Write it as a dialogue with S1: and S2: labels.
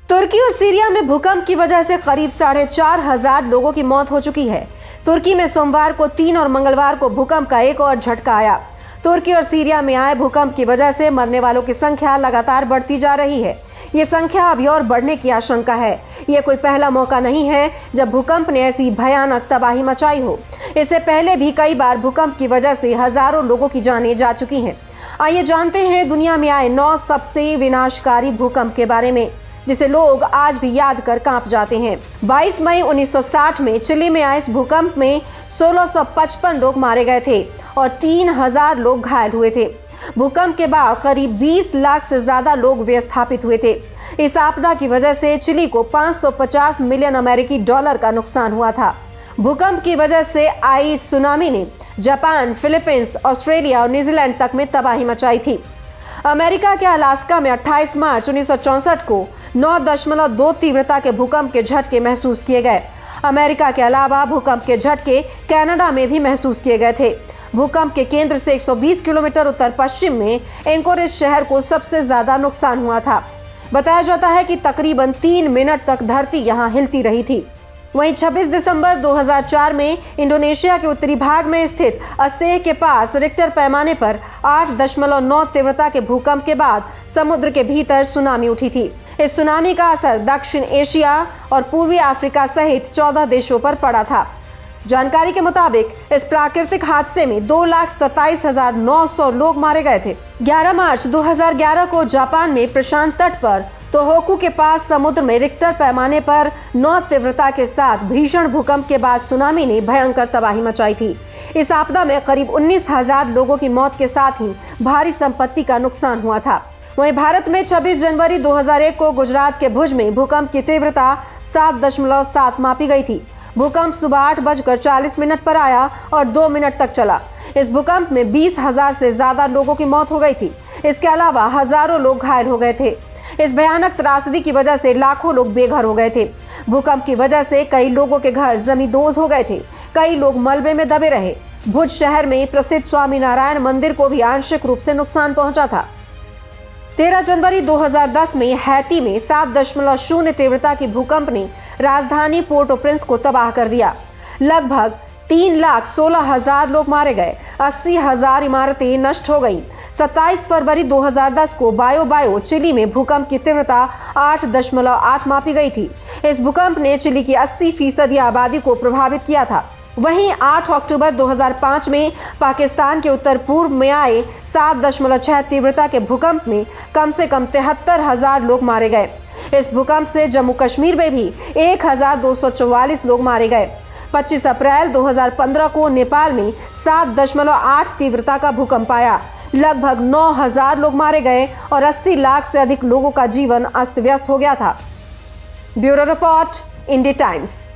S1: तुर्की और सीरिया में भूकंप की वजह से करीब 4,500 लोगों की मौत हो चुकी है। तुर्की में सोमवार को 3 और मंगलवार को भूकंप का एक और झटका आया। तुर्की और सीरिया में आए भूकंप की वजह से मरने वालों की संख्या लगातार बढ़ती जा रही है। ये संख्या अभी और बढ़ने की आशंका है। ये कोई पहला मौका नहीं है जब भूकंप ने ऐसी भयानक तबाही मचाई हो। इससे पहले भी कई बार भूकंप की वजह से हजारों लोगों की जानें जा चुकी हैं। आइए जानते हैं दुनिया में आए 9 सबसे विनाशकारी भूकंप के बारे में, जिसे लोग आज भी याद कर कांप जाते हैं। 22 मई 1960 में चिली में आए इस भूकंप में 1655 लोग मारे गए थे और 3000 लोग घायल हुए थे। भूकंप के बाद करीब 20 लाख से ज्यादा लोग विस्थापित हुए थे। इस आपदा की वजह से चिली को 550 मिलियन अमेरिकी डॉलर का नुकसान हुआ था। भूकंप की वजह से आई सुनामी ने जापान, फिलीपींस, ऑस्ट्रेलिया और न्यूजीलैंड तक में तबाही मचाई थी। अमेरिका के अलास्का में 28 मार्च 1964 को 9.2 तीव्रता के भूकंप के झटके महसूस किए गए। अमेरिका के अलावा भूकंप के झटके कनाडा में भी महसूस किए गए थे। भूकंप के केंद्र से 120 किलोमीटर उत्तर पश्चिम में एंकोरेज शहर को सबसे ज्यादा नुकसान हुआ था। बताया जाता है कि तकरीबन 3 मिनट तक धरती यहां हिलती रही थी। वहीं 26 दिसंबर 2004 में इंडोनेशिया के उत्तरी भाग में स्थित असेह के पास रिक्टर पैमाने पर 8.9 तीव्रता के भूकंप के बाद समुद्र के भीतर सुनामी उठी थी। इस सुनामी का असर दक्षिण एशिया और पूर्वी अफ्रीका सहित 14 देशों पर पड़ा था। जानकारी के मुताबिक इस प्राकृतिक हादसे में 2,27,900 लोग मारे गए थे। 11 मार्च 2011 को जापान में प्रशांत तट पर तोहोकू के पास समुद्र में रिक्टर पैमाने पर 9 तीव्रता के साथ भीषण भूकंप के बाद सुनामी ने भयंकर तबाही मचाई थी। इस आपदा में करीब 19,000 लोगों की मौत के साथ ही भारी संपत्ति का नुकसान हुआ था। वहीं भारत में 26 जनवरी 2001 को गुजरात के भुज में भूकंप की तीव्रता 7.7 मापी गई थी। भूकंप सुबह 8:40 पर आया और 2 मिनट तक चला। इस भूकंप में 20,000 से ज्यादा लोगों की मौत हो गई थी। इसके अलावा हजारों लोग घायल हो गए थे। इस भयानक त्रासदी की वजह से लाखों लोग बेघर हो गए थे। भूकंप की वजह से कई लोगों के घर जमींदोज हो गए थे। कई लोग मलबे में दबे रहे। भुज शहर में प्रसिद्ध स्वामीनारायण मंदिर को भी आंशिक रूप से नुकसान पहुंचा था। 13 जनवरी 2010 में हैती में 7.0 तीव्रता की भूकंप ने राजधानी पोर्ट ओ प्रिंस को तबाह कर दिया। लगभग 3,16,000 लोग मारे गए। 80,000 इमारतें नष्ट हो गईं। 27 फरवरी 2010 को बायो चिली में भूकंप की तीव्रता 8.8 मापी गई थी। इस भूकंप ने चिली की 80% आबादी को प्रभावित किया था। वहीं 8 अक्टूबर 2005 में पाकिस्तान के उत्तर पूर्व में आए 7.6 तीव्रता के भूकंप में कम से कम 73,000 लोग मारे गए। इस भूकंप से जम्मू कश्मीर में भी 1,244 लोग मारे गए। 25 अप्रैल 2015 को नेपाल में 7.8 तीव्रता का भूकंप आया। लगभग 9,000 लोग मारे गए और 80 लाख से अधिक लोगों का जीवन अस्त व्यस्त हो गया था। Bureau report, India times.